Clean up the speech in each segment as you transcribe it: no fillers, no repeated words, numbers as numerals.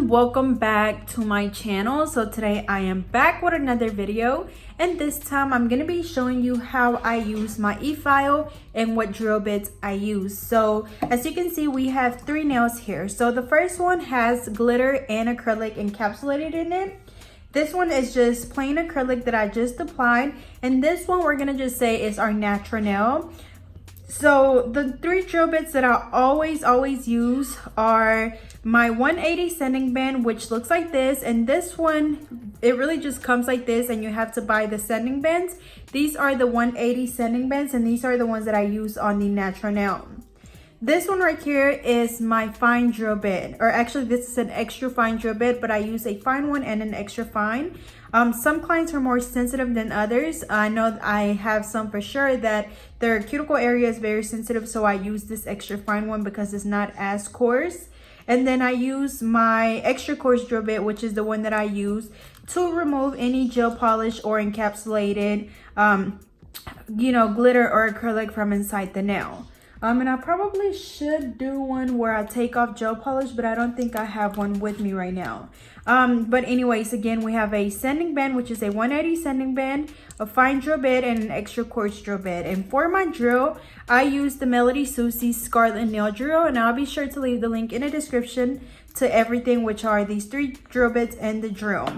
Welcome back to my channel. So today I am back with another video, and this time I'm going to be showing you how I use my e-file and what drill bits I use. So as you can see, we have 3 nails here. So the first one has glitter and acrylic encapsulated in it. This one is just plain acrylic that I just applied, and this one we're going to just say is our natural nail. So the 3 drill bits that I always use are my 180 sanding band, which looks like this, and this one, it really just comes like this, and you have to buy the sanding bands. These are the 180 sanding bands, and these are the ones that I use on the natural nail. This one right here is my fine drill bit, or actually this is an extra fine drill bit, but I use a fine one and an extra fine. Some clients are more sensitive than others. I know I have some for sure that their cuticle area is very sensitive, so I use this extra fine one because it's not as coarse. And then I use my extra coarse drill bit, which is the one that I use to remove any gel polish or encapsulated, glitter or acrylic from inside the nail. And I probably should do one where I take off gel polish, but I don't think I have one with me right now. But anyways, again, we have a sanding band, which is a 180 sanding band, a fine drill bit, and an extra coarse drill bit. And for my drill, I use the Melody Susie Scarlet Nail Drill, and I'll be sure to leave the link in the description to everything, which are these 3 drill bits and the drill.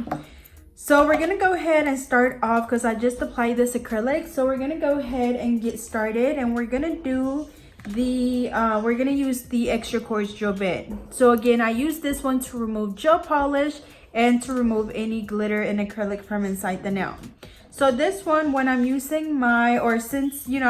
So we're gonna go ahead and start off because I just applied this acrylic. So we're gonna go ahead and get started, and we're gonna do we're gonna use the extra coarse drill bit. So again, I use this one to remove gel polish and to remove any glitter and acrylic from inside the nail. So this one, when I'm using since you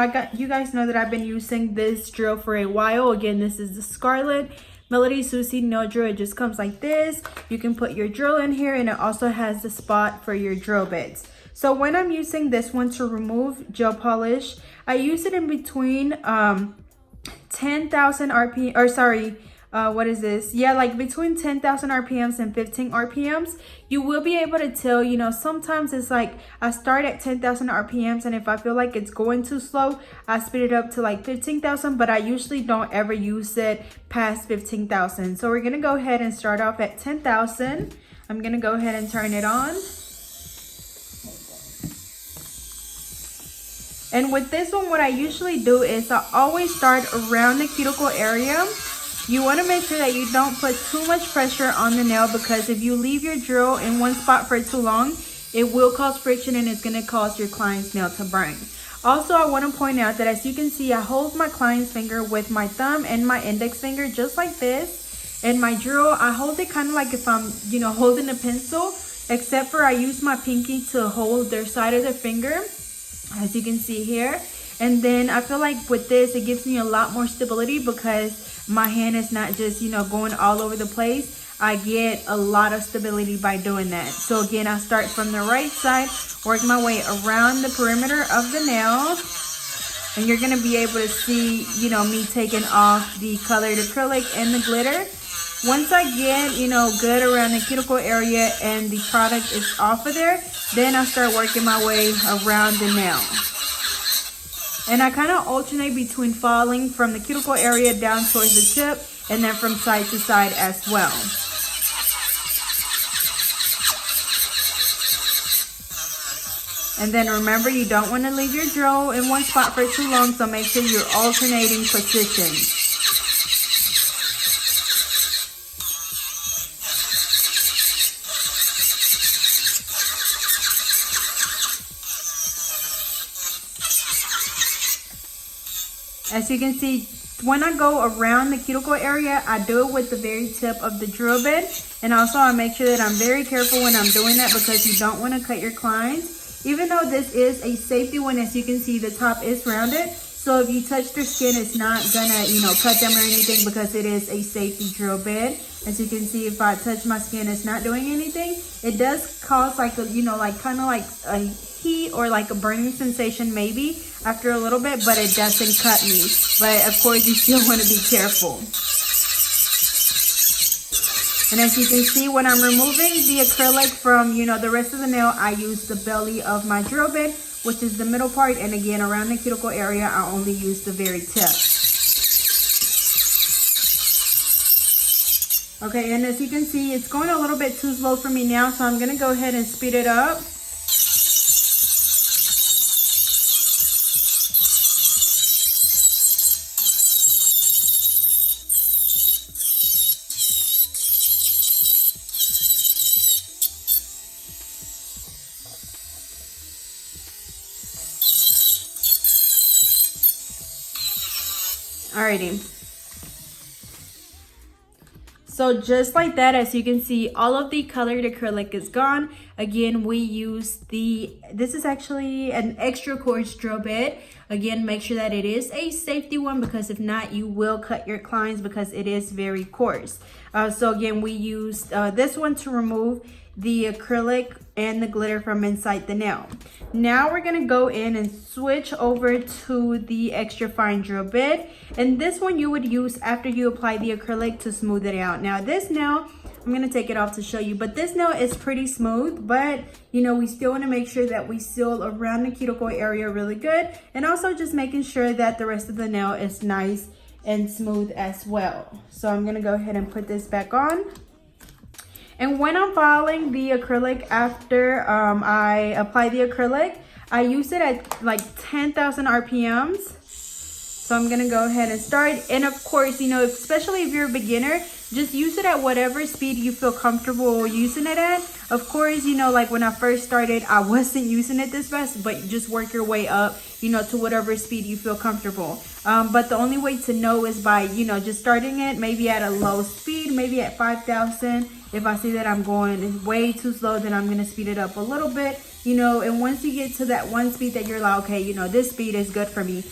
guys know that I've been using this drill for a while. Again, this is the Scarlet Melody Susie nail drill. It just comes like this. You can put your drill in here, and it also has the spot for your drill bits. So when I'm using this one to remove gel polish, I use it in between 10,000 RPM, or sorry, what is this? Yeah, like between 10,000 RPMs and 15 RPMs. You will be able to tell, sometimes it's like I start at 10,000 RPMs, and if I feel like it's going too slow, I speed it up to like 15,000, but I usually don't ever use it past 15,000. So we're gonna go ahead and start off at 10,000. I'm gonna go ahead and turn it on. And with this one, what I usually do is I always start around the cuticle area. You want to make sure that you don't put too much pressure on the nail, because if you leave your drill in one spot for too long, it will cause friction and it's going to cause your client's nail to burn. Also, I want to point out that as you can see, I hold my client's finger with my thumb and my index finger just like this. And my drill, I hold it kind of like if I'm, holding a pencil, except for I use my pinky to hold their side of the finger, as you can see here. And then I feel like with this, it gives me a lot more stability because my hand is not just, going all over the place. I get a lot of stability by doing that. So again, I start from the right side, work my way around the perimeter of the nail. And you're going to be able to see, me taking off the colored acrylic and the glitter. Once I get, good around the cuticle area and the product is off of there, then I start working my way around the nail. And I kind of alternate between falling from the cuticle area down towards the tip and then from side to side as well. And then remember, you don't want to leave your drill in one spot for too long, so make sure you're alternating positions. As you can see, when I go around the cuticle area, I do it with the very tip of the drill bit. And also I make sure that I'm very careful when I'm doing that, because you don't want to cut your clients. Even though this is a safety one, as you can see, the top is rounded, So if you touch their skin, it's not gonna, you know, cut them or anything because it is a safety drill bit. As you can see, if I touch my skin, it's not doing anything. It does cause like a, you know, like kind of like a heat or like a burning sensation maybe after a little bit, but it doesn't cut me. But of course, you still want to be careful. And as you can see, when I'm removing the acrylic from, you know, the rest of the nail, I use the belly of my drill bit, which is the middle part. And again, around the cuticle area, I only use the very tip. Okay, and as you can see, it's going a little bit too slow for me now, so I'm going to go ahead and speed it up. Alrighty. So just like that, as you can see, all of the colored acrylic is gone. Again, we use this is actually an extra coarse drill bit. Again, make sure that it is a safety one, because if not, you will cut your clients because it is very coarse. So again, we use this one to remove the acrylic and the glitter from inside the nail. Now we're gonna go in and switch over to the extra fine drill bit, and this one you would use after you apply the acrylic to smooth it out. Now this nail, I'm gonna take it off to show you, but this nail is pretty smooth, but you know, we still want to make sure that we seal around the cuticle area really good, and also just making sure that the rest of the nail is nice and smooth as well. So I'm gonna go ahead and put this back on. And when I'm filing the acrylic after I apply the acrylic, I use it at like 10,000 RPMs. So I'm gonna go ahead and start. And of course, you know, especially if you're a beginner, just use it at whatever speed you feel comfortable using it at. Of course, you know, like when I first started, I wasn't using it this fast, but just work your way up, you know, to whatever speed you feel comfortable. But the only way to know is by, you know, just starting it maybe at a low speed, maybe at 5,000. If I see that I'm going way too slow, then I'm gonna speed it up a little bit, you know. And once you get to that one speed that you're like, okay, you know, this speed is good for me.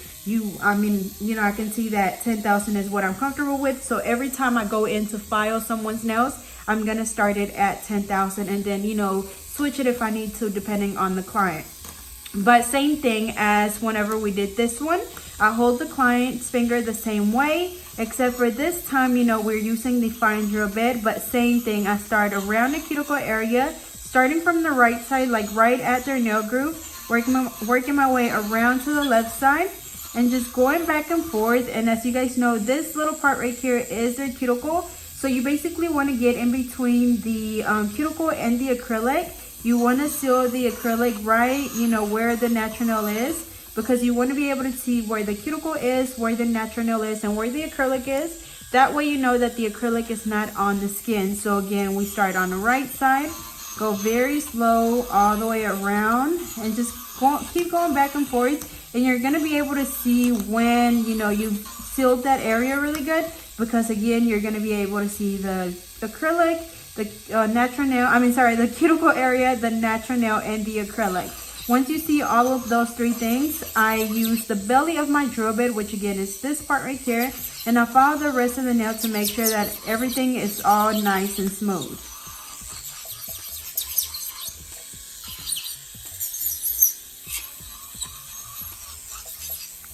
I mean, you know, I can see that 10,000 is what I'm comfortable with. So every time I go in to file someone's nails, I'm gonna start it at 10,000 and then, you know, switch it if I need to, depending on the client. But same thing as whenever we did this one, I hold the client's finger the same way, except for this time, you know, we're using the fine drill bit, but same thing. I start around the cuticle area, starting from the right side, like right at their nail groove, working my way around to the left side, and just going back and forth. And as you guys know, this little part right here is their cuticle. So you basically want to get in between the cuticle and the acrylic. You want to seal the acrylic right, you know, where the natural nail is, because you want to be able to see where the cuticle is, where the natural nail is, and where the acrylic is. That way you know that the acrylic is not on the skin. So again, we start on the right side, go very slow all the way around, and just keep going back and forth. And you're going to be able to see when, you know, you've sealed that area really good, because again, you're going to be able to see the acrylic, the natural nail, the cuticle area, the natural nail, and the acrylic. Once you see all of those three things, I use the belly of my drill bit, which again is this part right here, and I follow the rest of the nail to make sure that everything is all nice and smooth.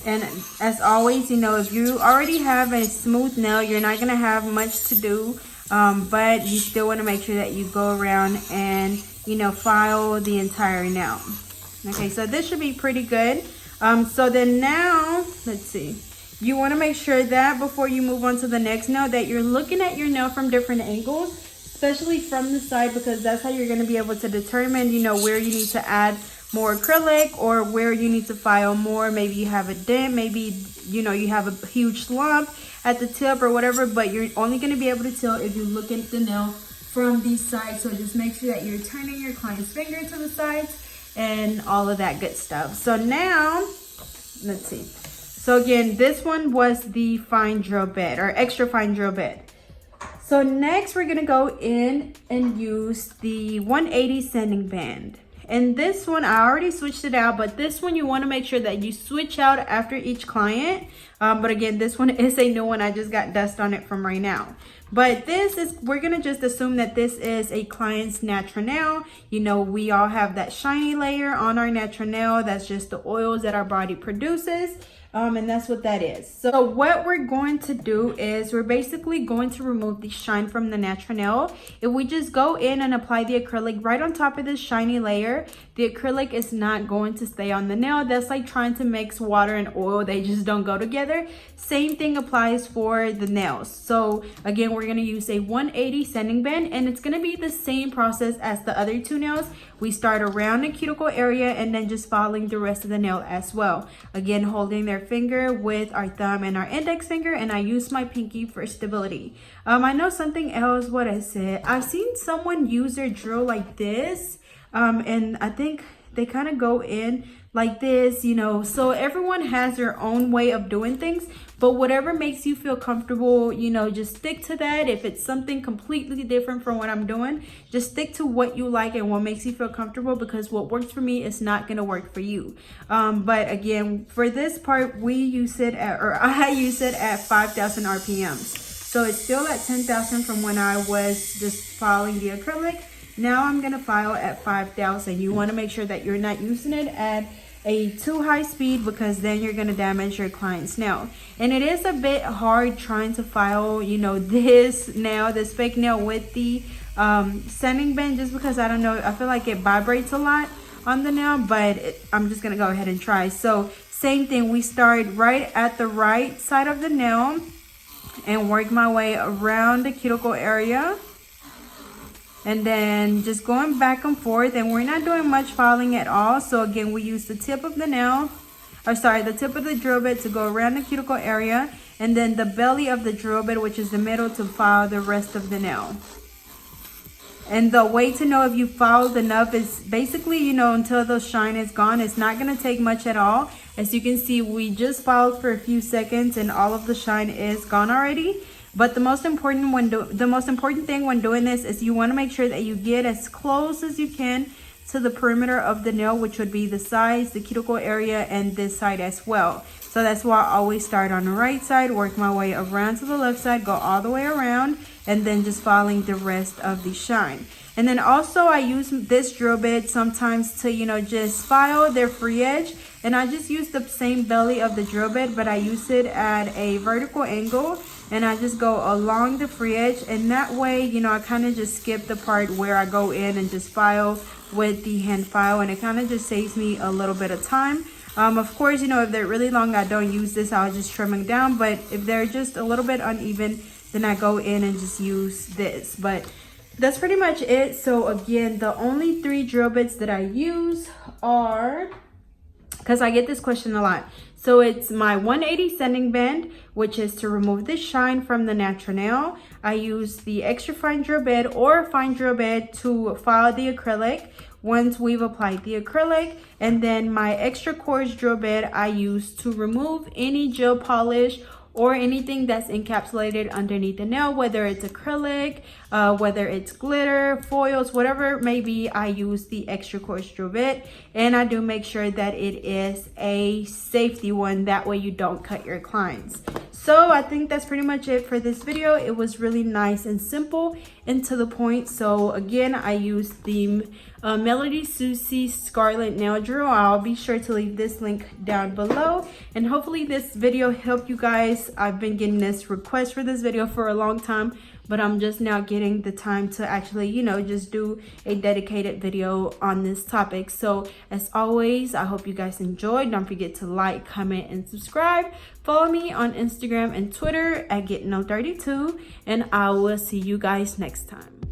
And as always, you know, if you already have a smooth nail, you're not going to have much to do, but you still want to make sure that you go around and, you know, file the entire nail. Okay, so this should be pretty good. So then now, let's see. You want to make sure that before you move on to the next nail, that you're looking at your nail from different angles, especially from the side, because that's how you're going to be able to determine, you know, where you need to add more acrylic or where you need to file more. Maybe you have a dent, maybe, you know, you have a huge lump at the tip or whatever, but you're only going to be able to tell if you look at the nail from these sides. So just make sure that you're turning your client's finger to the sides and all of that good stuff. So now, let's see. So again, this one was the fine drill bit or extra fine drill bit. So next we're gonna go in and use the 180 sanding band. And this one, I already switched it out, but this one you want to make sure that you switch out after each client. But again, this one is a new one. I just got dust on it from right now. But this is, we're going to just assume that this is a client's natural nail. You know, we all have that shiny layer on our natural nail. That's just the oils that our body produces. And that's what that is. So what we're going to do is we're basically going to remove the shine from the natural nail. If we just go in and apply the acrylic right on top of this shiny layer, the acrylic is not going to stay on the nail. That's like trying to mix water and oil. They just don't go together. Same thing applies for the nails. So again, we're going to use a 180 sanding band, and it's going to be the same process as the other two nails. We start around the cuticle area and then just following the rest of the nail as well. Again, holding their finger with our thumb and our index finger, and I use my pinky for stability. I know something else, what I said. I've seen someone use their drill like this, and I think they kind of go in like this, you know. So everyone has their own way of doing things, but whatever makes you feel comfortable, you know, just stick to that. If it's something completely different from what I'm doing, just stick to what you like and what makes you feel comfortable, because what works for me is not going to work for you. But again, for this part, we use it at, or I use it at 5,000 RPMs. So it's still at 10,000 from when I was just filing the acrylic. Now I'm going to file at 5,000. You want to make sure that you're not using it at a too high speed, because then you're going to damage your client's nail. And it is a bit hard trying to file, you know, this nail, this fake nail with the sanding band, just because I don't know, I feel like it vibrates a lot on the nail, but I'm just going to go ahead and try. So same thing, we start right at the right side of the nail and work my way around the cuticle area. And then just going back and forth, and we're not doing much filing at all. So again, we use the tip of the nail, or sorry, the tip of the drill bit to go around the cuticle area, and then the belly of the drill bit, which is the middle, to file the rest of the nail. And the way to know if you filed enough is basically, you know, until the shine is gone. It's not going to take much at all. As you can see, we just filed for a few seconds and all of the shine is gone already. But the most important thing when doing this is you want to make sure that you get as close as you can to the perimeter of the nail, which would be the sides, the cuticle area, and this side as well. So that's why I always start on the right side, work my way around to the left side, go all the way around, and then just filing the rest of the shine. And then also I use this drill bit sometimes to, you know, just file their free edge. And I just use the same belly of the drill bit, but I use it at a vertical angle, and I just go along the free edge. And that way, you know, I kind of just skip the part where I go in and just file with the hand file, and it kind of just saves me a little bit of time. Of course, you know, if they're really long, I don't use this. I'll just trim them down. But if they're just a little bit uneven, then I go in and just use this. But that's pretty much it. So again, the only 3 drill bits that I use are, because I get this question a lot. So it's my 180 sanding band, which is to remove the shine from the natural nail. I use the extra fine drill bit or fine drill bit to file the acrylic once we've applied the acrylic. And then my extra coarse drill bit I use to remove any gel polish or anything that's encapsulated underneath the nail, whether it's acrylic, whether it's glitter, foils, whatever it may be. I use the extra coarse drill bit, and I do make sure that it is a safety one. That way you don't cut your clients. So I think that's pretty much it for this video. It was really nice and simple and to the point. So again, I used the Melody Susie Scarlet Nail Drill. I'll be sure to leave this link down below. And hopefully this video helped you guys. I've been getting this request for this video for a long time, but I'm just now getting the time to actually, you know, just do a dedicated video on this topic. So as always, I hope you guys enjoyed. Don't forget to like, comment, and subscribe. Follow me on Instagram and Twitter at GetNo32, and I will see you guys next time.